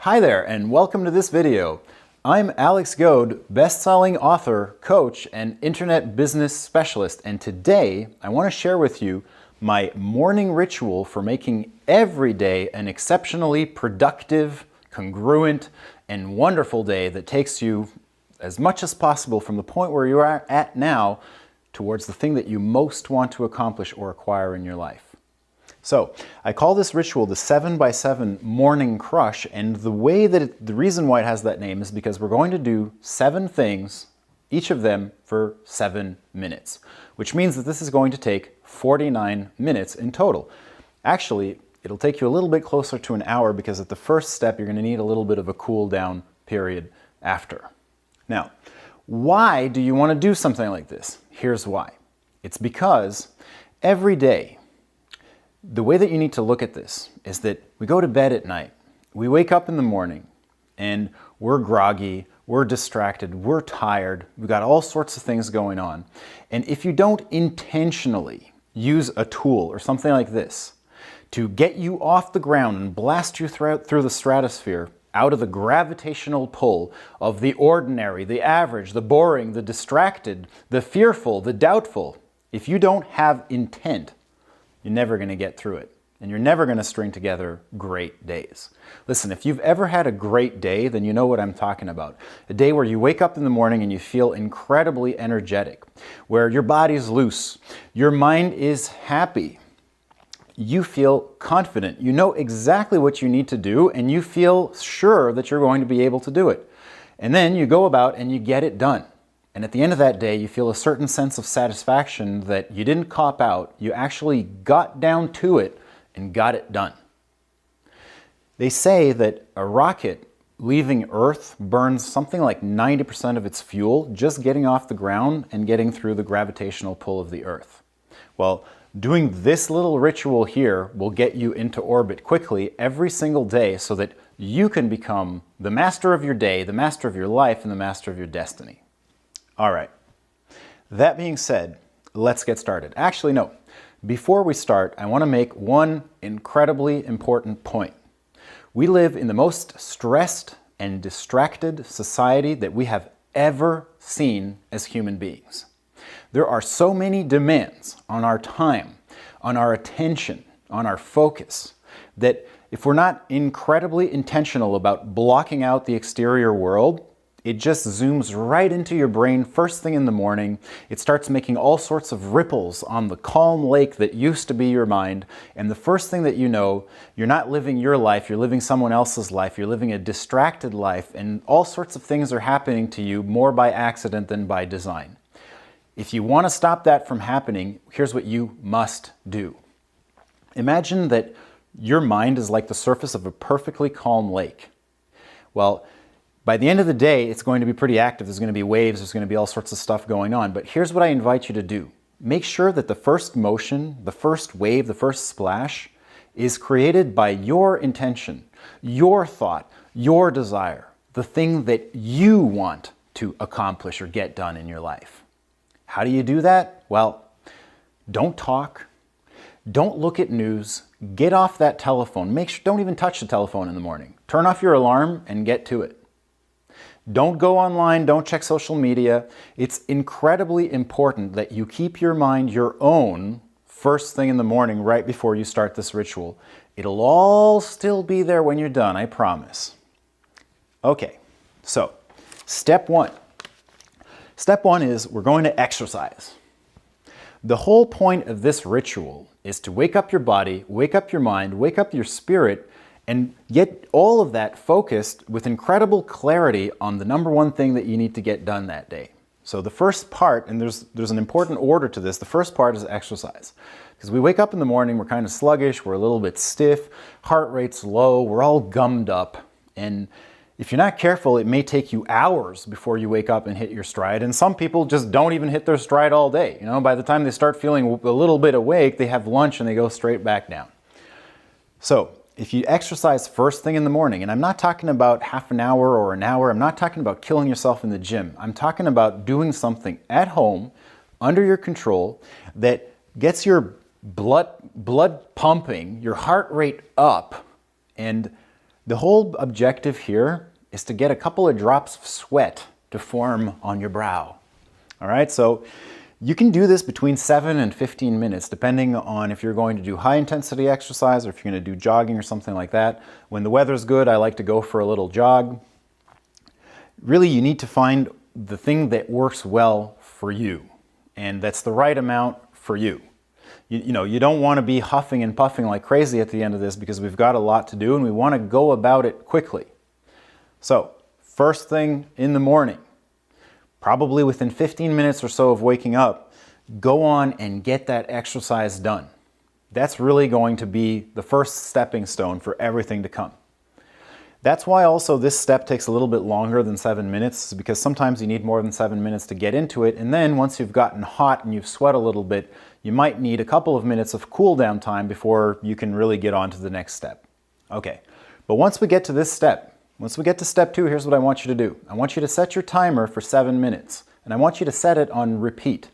Hi there, and welcome to this video. I'm Alex Goad, best-selling author, coach, and internet business specialist, and today I want to share with you my morning ritual for making every day an exceptionally productive, congruent, and wonderful day that takes you as much as possible from the point where you are at now towards the thing that you most want to accomplish or acquire in your life. So, I call this ritual the 7x7 Morning Crush, and the reason why it has that name is because we're going to do 7 things, each of them for 7 minutes, which means that this is going to take 49 minutes in total. Actually, it'll take you a little bit closer to an hour because at the first step you're going to need a little bit of a cool down period after. Now, why do you want to do something like this? Here's why. It's because every day, the way that you need to look at this is that we go to bed at night, we wake up in the morning, and we're groggy, we're distracted, we're tired, we've got all sorts of things going on. And if you don't intentionally use a tool or something like this to get you off the ground and blast you through the stratosphere, out of the gravitational pull of the ordinary, the average, the boring, the distracted, the fearful, the doubtful, if you don't have intent, you're never going to get through it, and you're never going to string together great days. Listen, if you've ever had a great day, then you know what I'm talking about. A day where you wake up in the morning and you feel incredibly energetic, where your body's loose, your mind is happy, you feel confident, you know exactly what you need to do, and you feel sure that you're going to be able to do it. And then you go about and you get it done. And at the end of that day, you feel a certain sense of satisfaction that you didn't cop out, you actually got down to it and got it done. They say that a rocket leaving Earth burns something like 90% of its fuel just getting off the ground and getting through the gravitational pull of the Earth. Well, doing this little ritual here will get you into orbit quickly every single day so that you can become the master of your day, the master of your life, and the master of your destiny. All right, that being said, let's get started. Actually, no. Before we start, I want to make one incredibly important point. We live in the most stressed and distracted society that we have ever seen as human beings. There are so many demands on our time, on our attention, on our focus, that if we're not incredibly intentional about blocking out the exterior world, it just zooms right into your brain first thing in the morning. It starts making all sorts of ripples on the calm lake that used to be your mind. And the first thing that you know, you're not living your life, you're living someone else's life, you're living a distracted life, and all sorts of things are happening to you more by accident than by design. If you want to stop that from happening, here's what you must do. Imagine that your mind is like the surface of a perfectly calm lake. Well, by the end of the day, it's going to be pretty active. There's going to be waves, there's going to be all sorts of stuff going on. But here's what I invite you to do. Make sure that the first motion, the first wave, the first splash is created by your intention, your thought, your desire, the thing that you want to accomplish or get done in your life. How do you do that? Well, don't talk. Don't look at news. Get off that telephone. Don't even touch the telephone in the morning. Turn off your alarm and get to it. Don't go online, don't check social media. It's incredibly important that you keep your mind your own first thing in the morning right before you start this ritual. It'll all still be there when you're done, I promise. Okay, so step 1. Step 1 is we're going to exercise. The whole point of this ritual is to wake up your body, wake up your mind, wake up your spirit, and get all of that focused with incredible clarity on the number one thing that you need to get done that day. So the first part, and there's an important order to this, the first part is exercise. Because we wake up in the morning, we're kind of sluggish, we're a little bit stiff, heart rate's low, we're all gummed up. And if you're not careful, it may take you hours before you wake up and hit your stride. And some people just don't even hit their stride all day. You know, by the time they start feeling a little bit awake, they have lunch and they go straight back down. So, if you exercise first thing in the morning, and I'm not talking about half an hour or an hour, I'm not talking about killing yourself in the gym. I'm talking about doing something at home, under your control, that gets your blood pumping, your heart rate up, and The whole objective here is to get a couple of drops of sweat to form on your brow. All right, so you can do this between 7 and 15 minutes, depending on if you're going to do high intensity exercise or if you're going to do jogging or something like that. When the weather's good, I like to go for a little jog. Really, you need to find the thing that works well for you, and that's the right amount for you. You don't want to be huffing and puffing like crazy at the end of this because we've got a lot to do and we want to go about it quickly. So, first thing in the morning, probably within 15 minutes or so of waking up, go on and get that exercise done. That's really going to be the first stepping stone for everything to come. That's why also this step takes a little bit longer than 7 minutes, because sometimes you need more than 7 minutes to get into it, and then once you've gotten hot and you've sweat a little bit, you might need a couple of minutes of cool down time before you can really get on to the next step. Okay, but once we get to this step, once we get to step 2, here's what I want you to do. I want you to set your timer for 7 minutes, and I want you to set it on repeat,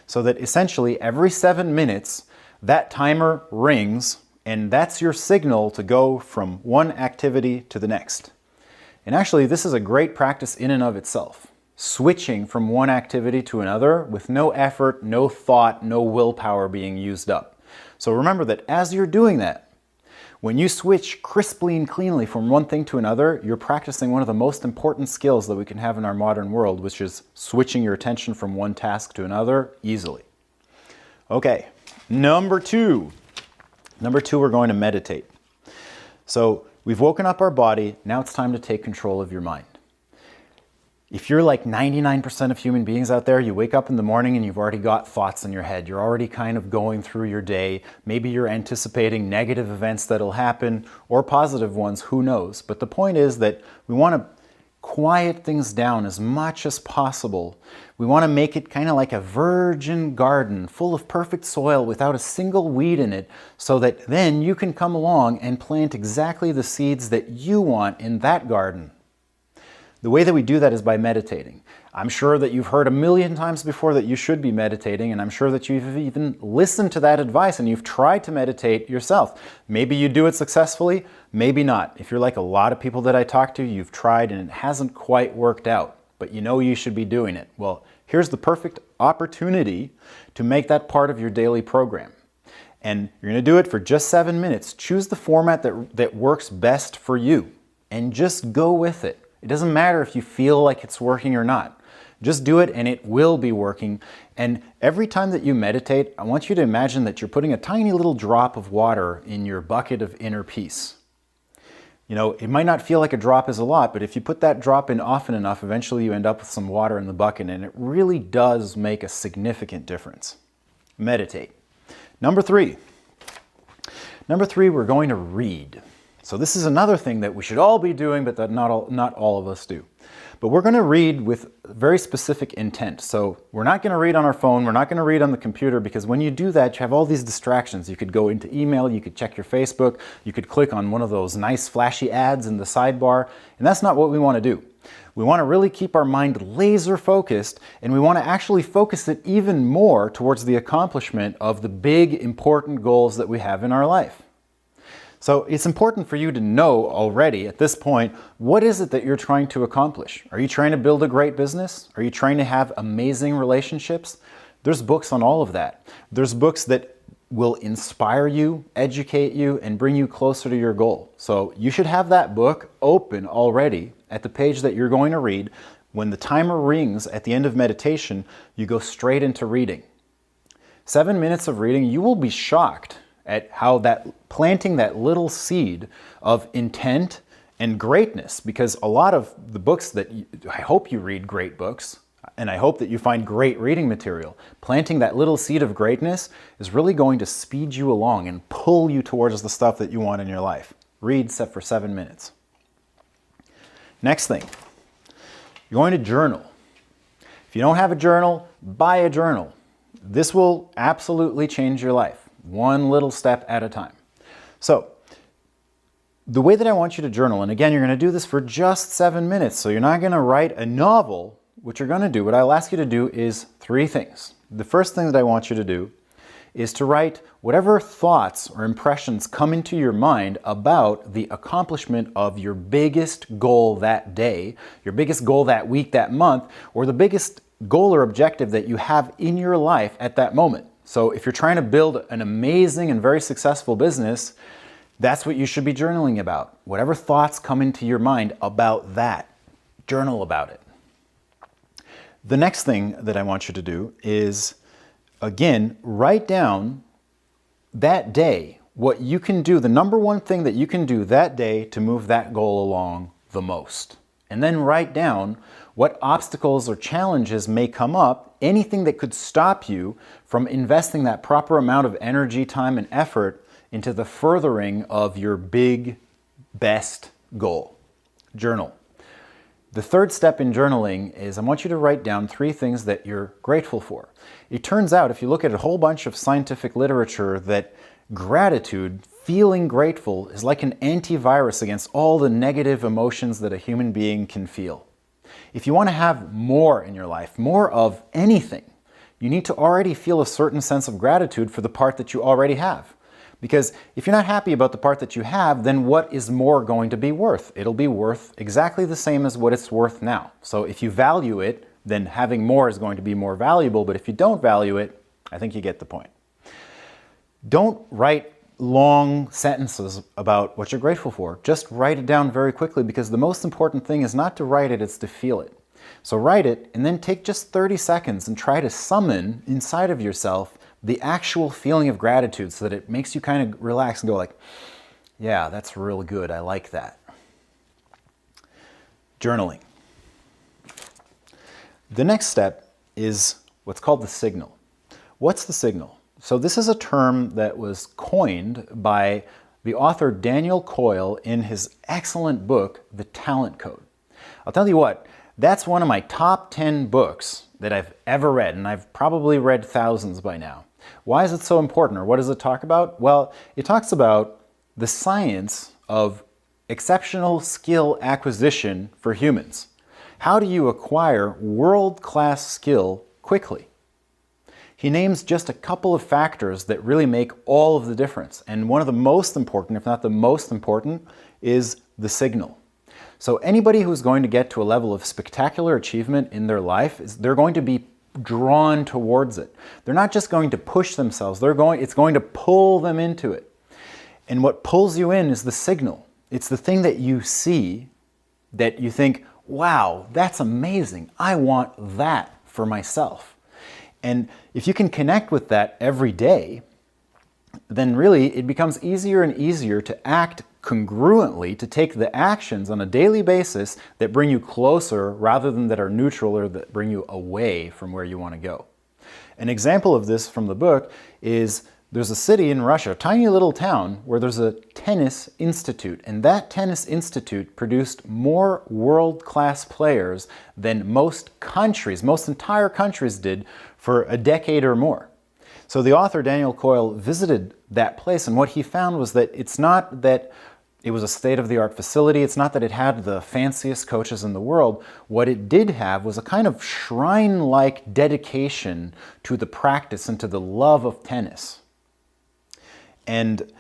so that essentially every 7 minutes, that timer rings, and that's your signal to go from one activity to the next. And actually, this is a great practice in and of itself. Switching from one activity to another with no effort, no thought, no willpower being used up. So remember that as you're doing that, when you switch crisply and cleanly from one thing to another, you're practicing one of the most important skills that we can have in our modern world, which is switching your attention from one task to another easily. Okay, number 2. Number 2, we're going to meditate. So we've woken up our body, now it's time to take control of your mind. If you're like 99% of human beings out there, you wake up in the morning and you've already got thoughts in your head. You're already kind of going through your day. Maybe you're anticipating negative events that'll happen or positive ones, who knows. But the point is that we want to quiet things down as much as possible. We want to make it kind of like a virgin garden full of perfect soil without a single weed in it, so that then you can come along and plant exactly the seeds that you want in that garden. The way that we do that is by meditating. I'm sure that you've heard a million times before that you should be meditating, and I'm sure that you've even listened to that advice and you've tried to meditate yourself. Maybe you do it successfully, maybe not. If you're like a lot of people that I talk to, you've tried and it hasn't quite worked out, but you know you should be doing it. Well, here's the perfect opportunity to make that part of your daily program. And you're going to do it for just 7 minutes. Choose the format that works best for you and just go with it. It doesn't matter if you feel like it's working or not. Just do it and it will be working. And every time that you meditate, I want you to imagine that you're putting a tiny little drop of water in your bucket of inner peace. You know, it might not feel like a drop is a lot, but if you put that drop in often enough, eventually you end up with some water in the bucket, and it really does make a significant difference. Meditate. Number 3. Number 3, we're going to read. So this is another thing that we should all be doing, but that not all of us do. But we're going to read with very specific intent. So we're not going to read on our phone, we're not going to read on the computer, because when you do that, you have all these distractions. You could go into email, you could check your Facebook, you could click on one of those nice flashy ads in the sidebar, and that's not what we want to do. We want to really keep our mind laser focused, and we want to actually focus it even more towards the accomplishment of the big, important goals that we have in our life. So it's important for you to know already at this point, what is it that you're trying to accomplish? Are you trying to build a great business? Are you trying to have amazing relationships? There's books on all of that. There's books that will inspire you, educate you, and bring you closer to your goal. So you should have that book open already at the page that you're going to read. When the timer rings at the end of meditation, you go straight into reading. 7 minutes of reading, you will be shocked at how planting that little seed of intent and greatness, because a lot of the books I hope you read great books, and I hope that you find great reading material. Planting that little seed of greatness is really going to speed you along and pull you towards the stuff that you want in your life. Read for 7 minutes. Next thing, you're going to journal. If you don't have a journal, buy a journal. This will absolutely change your life, one little step at a time. So, the way that I want you to journal, and again, you're going to do this for just 7 minutes, so you're not going to write a novel. What you're going to do, what I'll ask you to do is 3 things. The first thing that I want you to do is to write whatever thoughts or impressions come into your mind about the accomplishment of your biggest goal that day, your biggest goal that week, that month, or the biggest goal or objective that you have in your life at that moment. So if you're trying to build an amazing and very successful business, that's what you should be journaling about. Whatever thoughts come into your mind about that, journal about it. The next thing that I want you to do is, again, write down that day what you can do, the number one thing that you can do that day to move that goal along the most. And then write down what obstacles or challenges may come up, anything that could stop you from investing that proper amount of energy, time, and effort into the furthering of your big, best goal. Journal. The third step in journaling is I want you to write down 3 things that you're grateful for. It turns out, if you look at a whole bunch of scientific literature, that gratitude, feeling grateful, is like an antivirus against all the negative emotions that a human being can feel. If you want to have more in your life, more of anything, you need to already feel a certain sense of gratitude for the part that you already have. Because if you're not happy about the part that you have, then what is more going to be worth? It'll be worth exactly the same as what it's worth now. So if you value it, then having more is going to be more valuable. But if you don't value it, I think you get the point. Don't write long sentences about what you're grateful for. Just write it down very quickly, because the most important thing is not to write it, it's to feel it. So write it and then take just 30 seconds and try to summon inside of yourself the actual feeling of gratitude, so that it makes you kind of relax and go like, yeah, that's real good, I like that. Journaling. The next step is what's called the signal. What's the signal? So this is a term that was coined by the author Daniel Coyle in his excellent book, The Talent Code. I'll tell you what, that's one of my top 10 books that I've ever read, and I've probably read thousands by now. Why is it so important, or what does it talk about? Well, it talks about the science of exceptional skill acquisition for humans. How do you acquire world-class skill quickly? He names just a couple of factors that really make all of the difference. And one of the most important, if not the most important, is the signal. So anybody who's going to get to a level of spectacular achievement in their life, they're going to be drawn towards it. They're not just going to push themselves, it's going to pull them into it. And what pulls you in is the signal. It's the thing that you see that you think, wow, that's amazing. I want that for myself. And if you can connect with that every day, then really it becomes easier and easier to act congruently, to take the actions on a daily basis that bring you closer rather than that are neutral or that bring you away from where you want to go. An example of this from the book is there's a city in Russia, a tiny little town, where there's a tennis institute, and that tennis institute produced more world-class players than most entire countries did for a decade or more. So the author Daniel Coyle visited that place, and what he found was that it's not that it was a state-of-the-art facility, it's not that it had the fanciest coaches in the world. What it did have was a kind of shrine-like dedication to the practice and to the love of tennis. And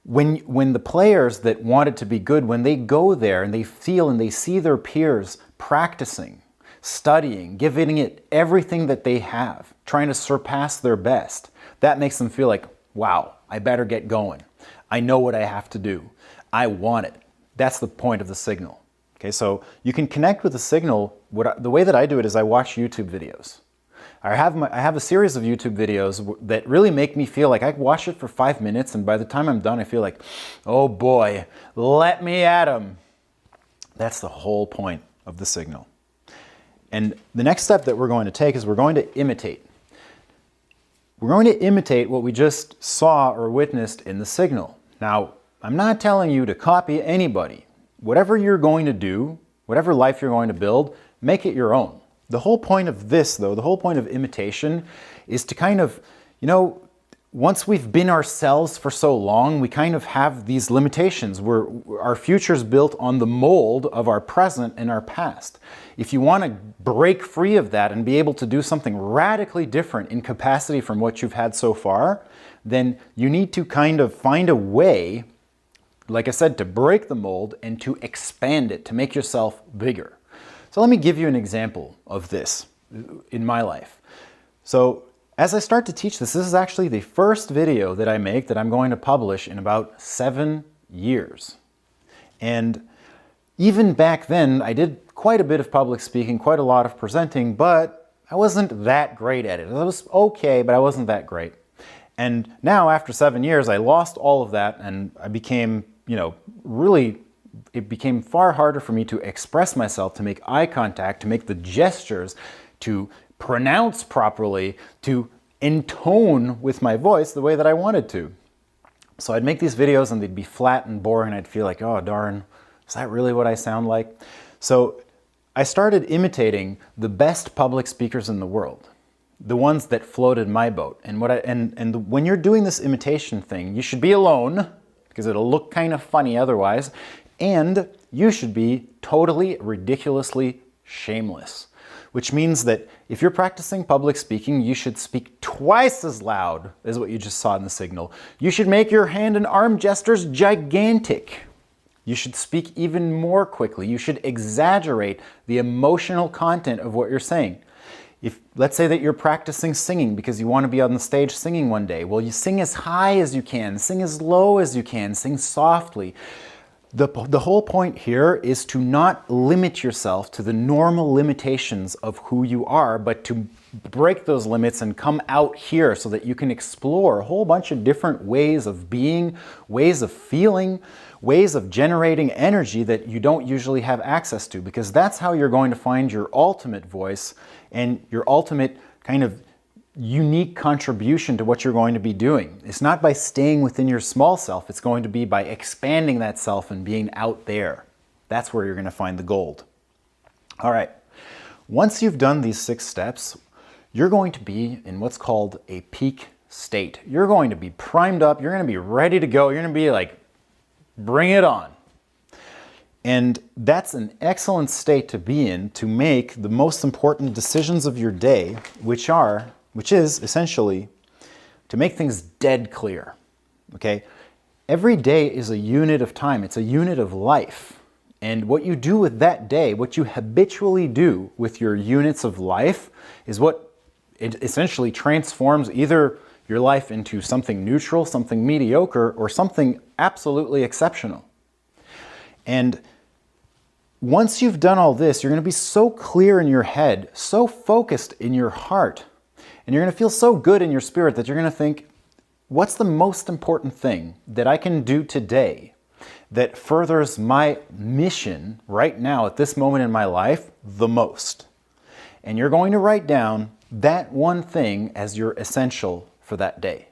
when the players that wanted to be good, when they go there and they feel and they see their peers practicing, studying, giving it everything that they have, trying to surpass their best, that makes them feel like, wow, I better get going. I know what I have to do. I want it. That's the point of the signal. Okay, so you can connect with the signal. The way that I do it is I watch YouTube videos. I have a series of YouTube videos that really make me feel like I watch it for 5 minutes, and by the time I'm done, I feel like, oh boy, let me at 'em. That's the whole point of the signal. And the next step that we're going to take is we're going to imitate. We're going to imitate what we just saw or witnessed in the signal. Now, I'm not telling you to copy anybody. Whatever you're going to do, whatever life you're going to build, make it your own. The whole point of this, though, the whole point of imitation is to kind of, once we've been ourselves for so long, we kind of have these limitations where our future's built on the mold of our present and our past. If you want to break free of that and be able to do something radically different in capacity from what you've had so far, then you need to kind of find a way, like I said, to break the mold and to expand it, to make yourself bigger. So let me give you an example of this in my life. So as I start to teach this is actually the first video that I make that I'm going to publish in about 7 years. And even back then, I did quite a bit of public speaking, quite a lot of presenting, but I wasn't that great at it. I was okay, but I wasn't that great. And now, after 7 years, I lost all of that and I became, it became far harder for me to express myself, to make eye contact, to make the gestures, to pronounce properly, to intone with my voice the way that I wanted to. So I'd make these videos and they'd be flat and boring. I'd feel like, oh darn, is that really what I sound like? So I started imitating the best public speakers in the world, the ones that floated my boat. And when you're doing this imitation thing, you should be alone because it'll look kind of funny otherwise, and you should be totally ridiculously shameless. Which means that if you're practicing public speaking, you should speak twice as loud as what you just saw in the signal. You should make your hand and arm gestures gigantic. You should speak even more quickly. You should exaggerate the emotional content of what you're saying. Let's say that you're practicing singing because you want to be on the stage singing one day. Well, you sing as high as you can, sing as low as you can, sing softly. The whole point here is to not limit yourself to the normal limitations of who you are, but to break those limits and come out here so that you can explore a whole bunch of different ways of being, ways of feeling, ways of generating energy that you don't usually have access to, because that's how you're going to find your ultimate voice and your ultimate kind of unique contribution to what you're going to be doing. It's not by staying within your small self, it's going to be by expanding that self and being out there. That's where you're going to find the gold. All right, once you've done these 6 steps, you're going to be in what's called a peak state. You're going to be primed up, you're going to be ready to go, you're going to be like, bring it on. And that's an excellent state to be in to make the most important decisions of your day, which is essentially to make things dead clear, okay? Every day is a unit of time. It's a unit of life. And what you do with that day, what you habitually do with your units of life is what it essentially transforms either your life into something neutral, something mediocre, or something absolutely exceptional. And once you've done all this, you're going to be so clear in your head, so focused in your heart, and you're going to feel so good in your spirit that you're going to think, what's the most important thing that I can do today that furthers my mission right now at this moment in my life the most? And you're going to write down that one thing as your essential for that day.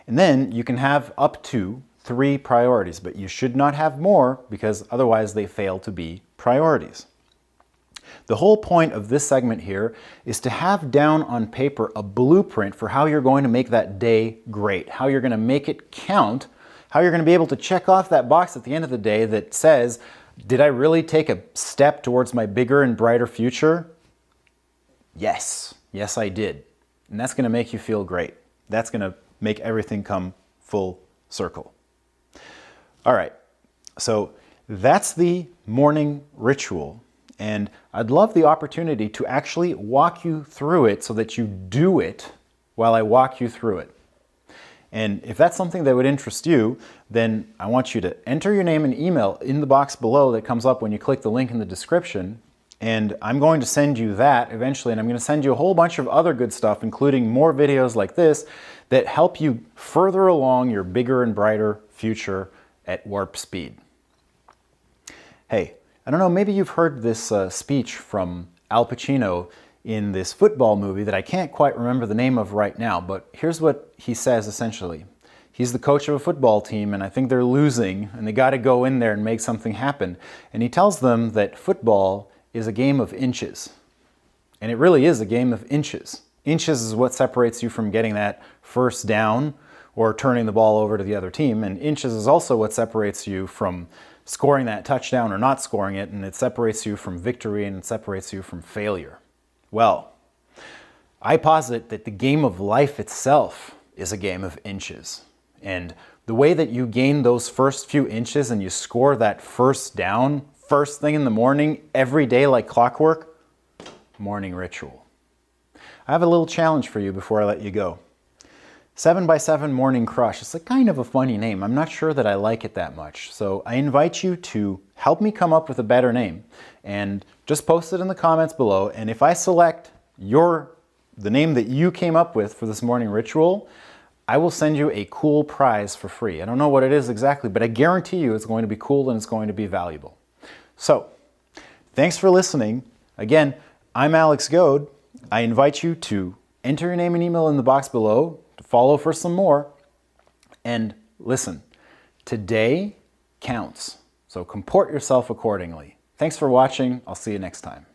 And then you can have up to 3 priorities, but you should not have more because otherwise they fail to be priorities. The whole point of this segment here is to have down on paper a blueprint for how you're going to make that day great, how you're going to make it count, how you're going to be able to check off that box at the end of the day that says, did I really take a step towards my bigger and brighter future? Yes, I did. And that's going to make you feel great. That's going to make everything come full circle. All right, so that's the morning ritual. And I'd love the opportunity to actually walk you through it so that you do it while I walk you through it. And if that's something that would interest you, then I want you to enter your name and email in the box below that comes up when you click the link in the description. And I'm going to send you that eventually, and I'm going to send you a whole bunch of other good stuff, including more videos like this that help you further along your bigger and brighter future at warp speed. Hey, I don't know, maybe you've heard this speech from Al Pacino in this football movie that I can't quite remember the name of right now, but here's what he says essentially. He's the coach of a football team and I think they're losing and they got to go in there and make something happen. And he tells them that football is a game of inches. And it really is a game of inches. Inches is what separates you from getting that first down or turning the ball over to the other team. And inches is also what separates you from scoring that touchdown or not scoring it. And it separates you from victory and it separates you from failure. Well, I posit that the game of life itself is a game of inches. And the way that you gain those first few inches and you score that first down, first thing in the morning, every day like clockwork, morning ritual. I have a little challenge for you before I let you go. 7x7 Morning Crush. It's kind of a funny name. I'm not sure that I like it that much. So I invite you to help me come up with a better name and just post it in the comments below. And if I select the name that you came up with for this morning ritual, I will send you a cool prize for free. I don't know what it is exactly, but I guarantee you it's going to be cool and it's going to be valuable. So, thanks for listening. Again, I'm Alex Goad. I invite you to enter your name and email in the box below, to follow for some more, and listen, today counts. So comport yourself accordingly. Thanks for watching. I'll see you next time.